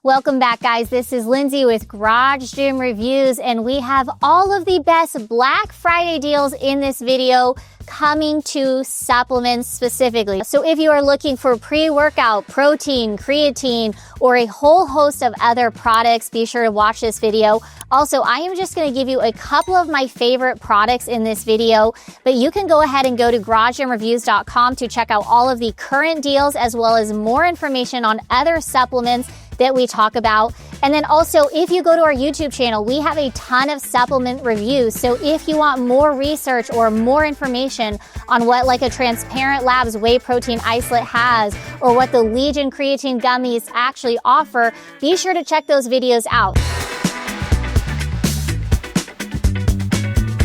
Welcome back, guys. This is Lindsay with Garage Gym Reviews, and we have all of the best Black Friday deals in this video coming to supplements specifically. So if you are looking for pre-workout, protein, creatine, or a whole host of other products, be sure to watch this video. Also, I am just going to give you a couple of my favorite products in this video, but you can go ahead and go to GarageGymReviews.com to check out all of the current deals as well as more information on other supplements that we talk about. And then also, if you go to our YouTube channel, we have a ton of supplement reviews. So if you want more research or more information on what like a Transparent Labs whey protein isolate has, or what the Legion creatine gummies actually offer, be sure to check those videos out.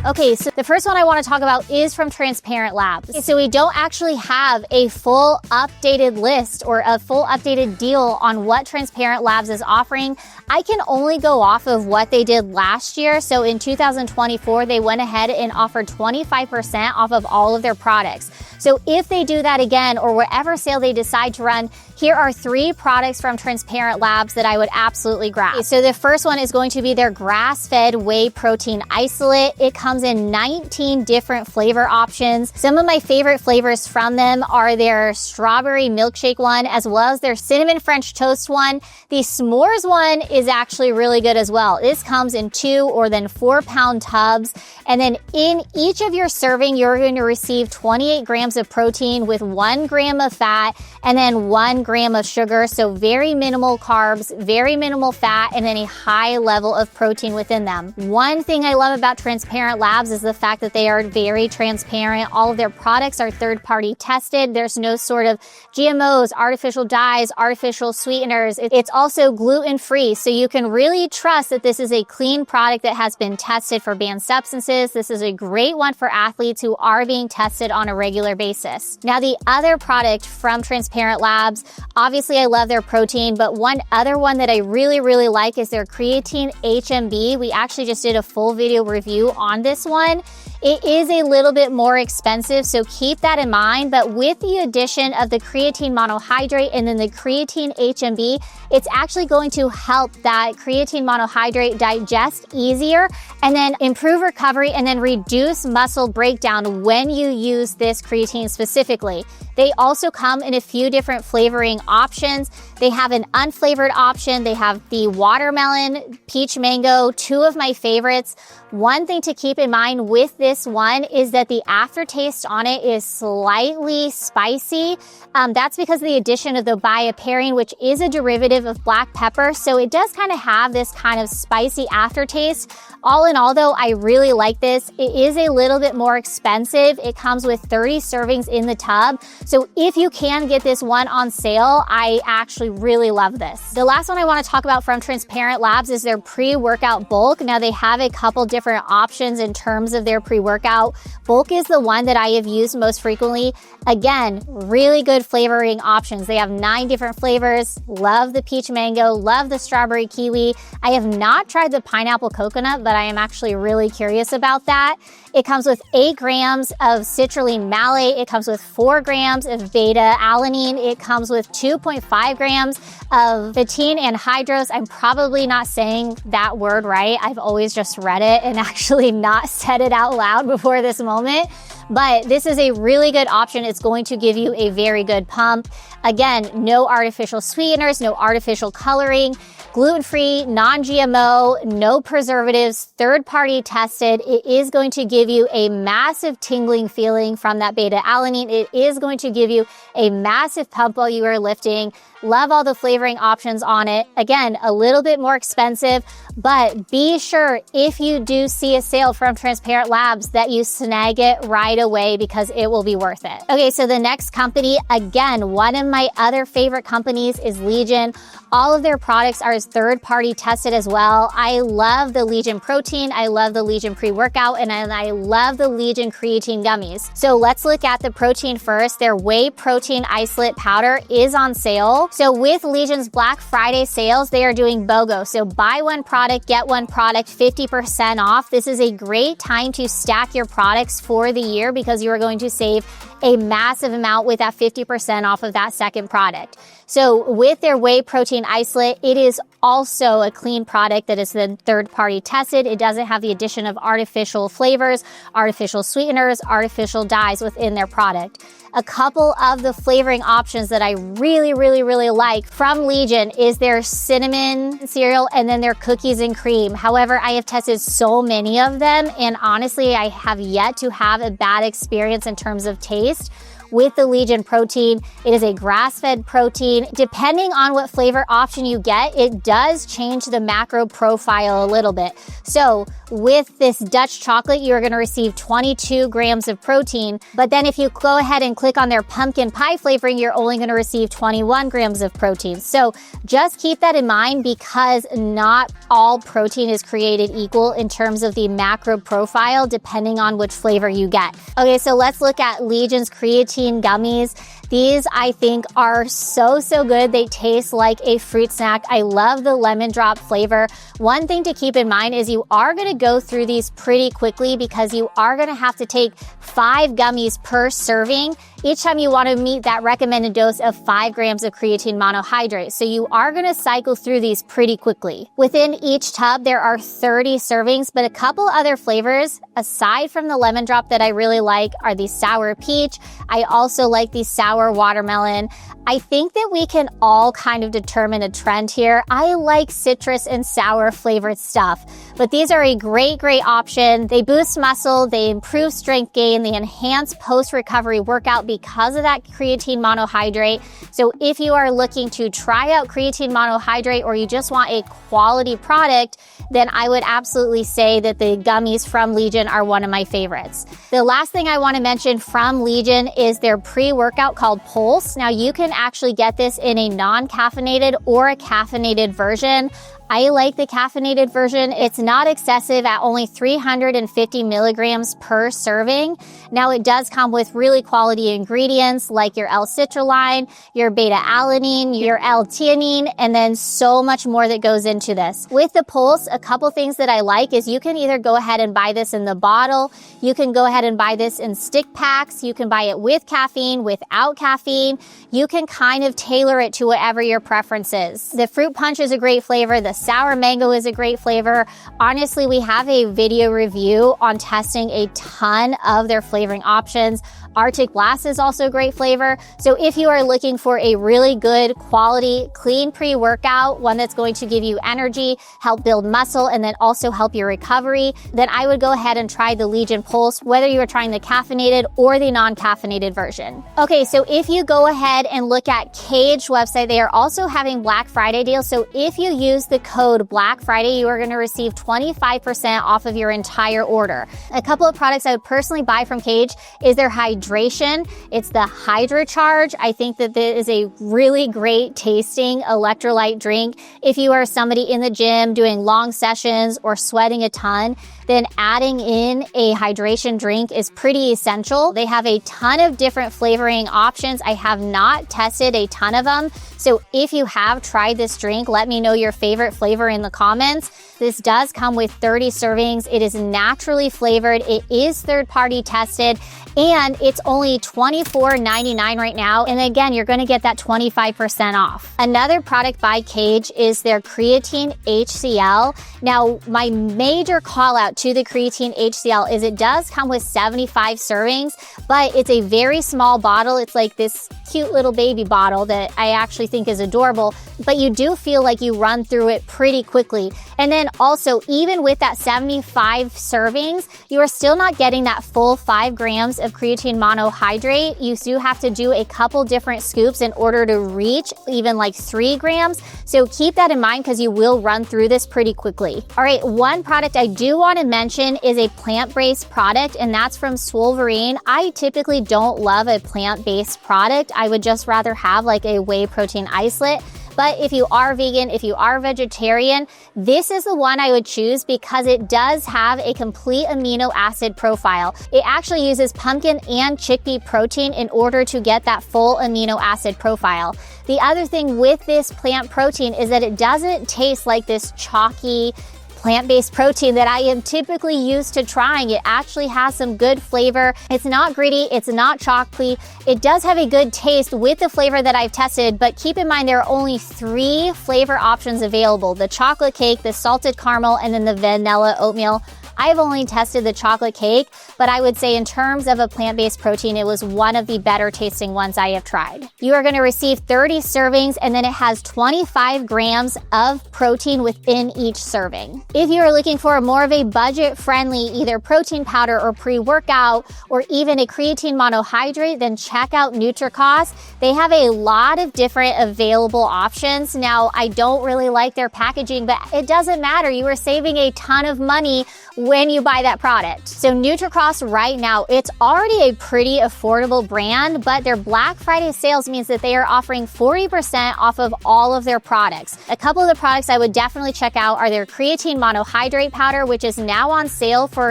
Okay, so the first one I want to talk about is from Transparent Labs. Okay, so we don't actually have a full updated list or a full updated deal on what Transparent Labs is offering. I can only go off of what they did last year. So in 2024, they went ahead and offered 25% off of all of their products. So if they do that again, or whatever sale they decide to run, here are 3 products from Transparent Labs that I would absolutely grab. Okay, so the first one is going to be their grass-fed whey protein isolate. It comes in 19 different flavor options. Some of my favorite flavors from them are their strawberry milkshake one, as well as their cinnamon French toast one. The s'mores one is actually really good as well. This comes in 2 or then 4 pound tubs. And then in each of your serving, you're going to receive 28 grams of protein with 1 gram of fat and then 1 gram of sugar. So very minimal carbs, very minimal fat, and then a high level of protein within them. One thing I love about Transparent Labs is the fact that they are very transparent. All of their products are third-party tested. There's no sort of GMOs, artificial dyes, artificial sweeteners. It's also gluten-free, so you can really trust that this is a clean product that has been tested for banned substances. This is a great one for athletes who are being tested on a regular basis. Now, the other product from Transparent Labs, obviously I love their protein, but one other one that I really like is their creatine HMB. We actually just did a full video review on this one. It is a little bit more expensive, so keep that in mind. But with the addition of the creatine monohydrate and then the creatine HMB, it's actually going to help that creatine monohydrate digest easier and then improve recovery and then reduce muscle breakdown when you use this creatine specifically. They also come in a few different flavoring options. They have an unflavored option. They have the watermelon, peach mango, 2 of my favorites. One thing to keep in mind with this one is that the aftertaste on it is slightly spicy. That's because of the addition of the bioperine, which is a derivative of black pepper. So it does kind of have this kind of spicy aftertaste. All in all, though, I really like this. It is a little bit more expensive. It comes with 30 servings in the tub. So if you can get this one on sale, I actually really love this. The last one I want to talk about from Transparent Labs is their pre-workout bulk. Now, they have a couple different options in terms of their pre-workout. Bulk is the one that I have used most frequently. Again, really good flavoring options. They have 9 different flavors. Love the peach mango, love the strawberry kiwi. I have not tried the pineapple coconut, but I am actually really curious about that. It comes with 8 grams of citrulline malate. It comes with 4 grams of beta alanine. It comes with 2.5 grams of betaine anhydrous. I'm probably not saying that word right. I've always just read it and actually not said it out loud before this moment. But this is a really good option. It's going to give you a very good pump. Again, no artificial sweeteners, no artificial coloring, gluten-free, non-GMO, no preservatives, third-party tested. It is going to give you a massive tingling feeling from that beta alanine. It is going to give you a massive pump while you are lifting. Love all the flavoring options on it. Again, a little bit more expensive, but be sure if you do see a sale from Transparent Labs that you snag it right away because it will be worth it. Okay, so the next company, again, one of my other favorite companies is Legion. All of their products are third-party tested as well. I love the Legion protein, I love the Legion pre-workout, and I love the Legion creatine gummies. So let's look at the protein first. Their whey protein isolate powder is on sale. So with Legion's Black Friday sales, they are doing BOGO. So buy one product, get one product 50% off. This is a great time to stack your products for the year there because you are going to save a massive amount with that 50% off of that second product. So with their whey protein isolate, it is also a clean product that is then third-party tested. It doesn't have the addition of artificial flavors, artificial sweeteners, artificial dyes within their product. A couple of the flavoring options that I really like from Legion is their cinnamon cereal and then their cookies and cream. However, I have tested so many of them, and honestly, I have yet to have a bad experience in terms of taste with the Legion protein. It is a grass-fed protein. Depending on what flavor option you get, it does change the macro profile a little bit. So with this Dutch chocolate, you're going to receive 22 grams of protein. But then if you go ahead and click on their pumpkin pie flavoring, you're only going to receive 21 grams of protein. So just keep that in mind because not all protein is created equal in terms of the macro profile, depending on which flavor you get. Okay, so let's look at Legion's creatine gummies. These, I think, are so good. They taste like a fruit snack. I love the lemon drop flavor. One thing to keep in mind is you are going to go through these pretty quickly because you are going to have to take 5 gummies per serving each time you want to meet that recommended dose of 5 grams of creatine monohydrate. So you are going to cycle through these pretty quickly. Within each tub, there are 30 servings, but a couple other flavors, aside from the lemon drop that I really like, are the sour peach. I also like the sour watermelon. I think that we can all kind of determine a trend here. I like citrus and sour flavored stuff, but these are a great option. They boost muscle, they improve strength gain, they enhance post-recovery workout because of that creatine monohydrate. So if you are looking to try out creatine monohydrate or you just want a quality product, then I would absolutely say that the gummies from Legion are one of my favorites. The last thing I want to mention from Legion is their pre-workout called Pulse. Now you can actually get this in a non-caffeinated or a caffeinated version. I like the caffeinated version. It's not excessive at only 350 milligrams per serving. Now it does come with really quality ingredients like your L-citrulline, your beta-alanine, your L-theanine, and then so much more that goes into this. With the Pulse, a couple things that I like is you can either go ahead and buy this in the bottle, you can go ahead and buy this in stick packs, you can buy it with caffeine, without caffeine. You can kind of tailor it to whatever your preference is. The fruit punch is a great flavor. The sour mango is a great flavor. Honestly, we have a video review on testing a ton of their flavoring options. Arctic Blast is also a great flavor. So if you are looking for a really good quality, clean pre-workout, one that's going to give you energy, help build muscle, and then also help your recovery, then I would go ahead and try the Legion Pulse, whether you are trying the caffeinated or the non-caffeinated version. Okay, so if you go ahead and look at Cage website, they are also having Black Friday deals. So if you use the code Black Friday, you are going to receive 25% off of your entire order. A couple of products I would personally buy from Cage is their hydration. It's the HydroCharge. I think that this is a really great tasting electrolyte drink. If you are somebody in the gym doing long sessions or sweating a ton, then adding in a hydration drink is pretty essential. They have a ton of different flavoring options. I have not tested a ton of them. So if you have tried this drink, let me know your favorite flavor in the comments. This does come with 30 servings. It is naturally flavored. It is third-party tested, and it's only $24.99 right now. And again, you're going to get that 25% off. Another product by Cage is their creatine HCl. Now, my major call out to the creatine HCl is it does come with 75 servings, but it's a very small bottle. It's like this cute little baby bottle that I actually think is adorable, but you do feel like you run through it pretty quickly. And then also, even with that 75 servings, you are still not getting that full 5 grams of creatine monohydrate. You do have to do a couple different scoops in order to reach even like 3 grams. So keep that in mind because you will run through this pretty quickly. All right, one product I do want to mention is a plant-based product, and that's from Swolverine. I typically don't love a plant-based product. I would just rather have like a whey protein isolate. But if you are vegan, if you are vegetarian, this is the one I would choose because it does have a complete amino acid profile. It actually uses pumpkin and chickpea protein in order to get that full amino acid profile. The other thing with this plant protein is that it doesn't taste like this chalky, plant-based protein that I am typically used to trying. It actually has some good flavor. It's not gritty, it's not chocolatey. It does have a good taste with the flavor that I've tested, but keep in mind there are only 3 flavor options available: the chocolate cake, the salted caramel, and then the vanilla oatmeal. I've only tested the chocolate cake, but I would say in terms of a plant-based protein, it was one of the better tasting ones I have tried. You are going to receive 30 servings, and then it has 25 grams of protein within each serving. If you are looking for more of a budget-friendly either protein powder or pre-workout or even a creatine monohydrate, then check out Nutricos. They have a lot of different available options. Now, I don't really like their packaging, but it doesn't matter. You are saving a ton of money when you buy that product. So Nutricross right now, it's already a pretty affordable brand, but their Black Friday sales means that they are offering 40% off of all of their products. A couple of the products I would definitely check out are their creatine monohydrate powder, which is now on sale for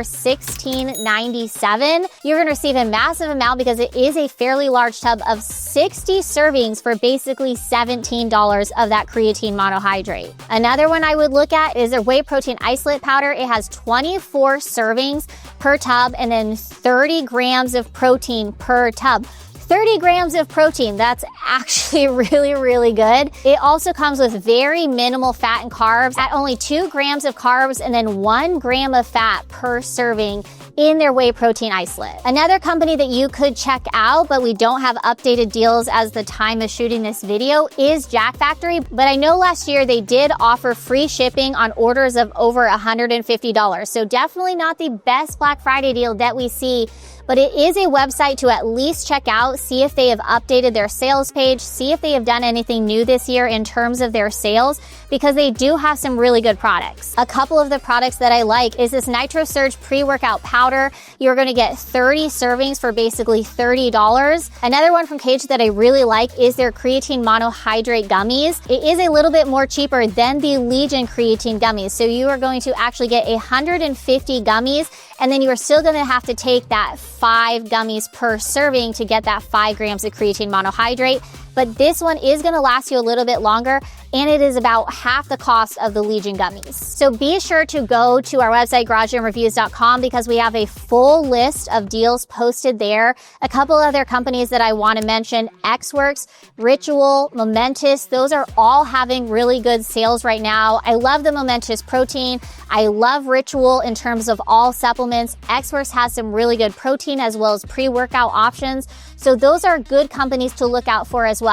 $16.97. You're going to receive a massive amount because it is a fairly large tub of 60 servings for basically $17 of that creatine monohydrate. Another one I would look at is their whey protein isolate powder. It has 24 servings per tub and then 30 grams of protein per tub. 30 grams of protein, that's actually really, really good. It also comes with very minimal fat and carbs at only 2 grams of carbs and then 1 gram of fat per serving in their whey protein isolate. Another company that you could check out, but we don't have updated deals as the time of shooting this video, is Jack Factory. But I know last year they did offer free shipping on orders of over $150. So definitely not the best Black Friday deal that we see, but it is a website to at least check out, see if they have updated their sales page, see if they have done anything new this year in terms of their sales, because they do have some really good products. A couple of the products that I like is this Nitro Surge pre-workout powder. You're going to get 30 servings for basically $30. Another one from Cage that I really like is their creatine monohydrate gummies. It is a little bit more cheaper than the Legion creatine gummies. So you are going to actually get 150 gummies, and then you are still going to have to take that 5 gummies per serving to get that 5 grams of creatine monohydrate. But this one is going to last you a little bit longer, and it is about half the cost of the Legion gummies. So be sure to go to our website, GarageGymReviews.com, because we have a full list of deals posted there. A couple other companies that I want to mention: Xworks, Ritual, Momentous. Those are all having really good sales right now. I love the Momentous protein. I love Ritual in terms of all supplements. Xworks has some really good protein as well as pre-workout options. So those are good companies to look out for as well.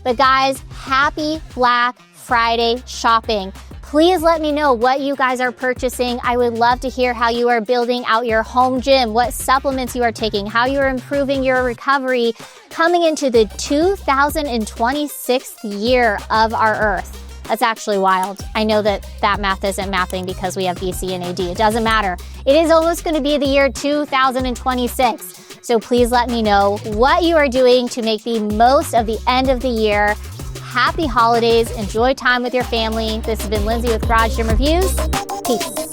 But guys, happy Black Friday shopping. Please let me know what you guys are purchasing. I would love to hear how you are building out your home gym, what supplements you are taking, how you are improving your recovery coming into the 2026th year of our Earth. That's actually wild. I know that math isn't mathing because we have BC and AD. It doesn't matter. It is almost going to be the year 2026. So please let me know what you are doing to make the most of the end of the year. Happy holidays. Enjoy time with your family. This has been Lindsay with Garage Gym Reviews. Peace.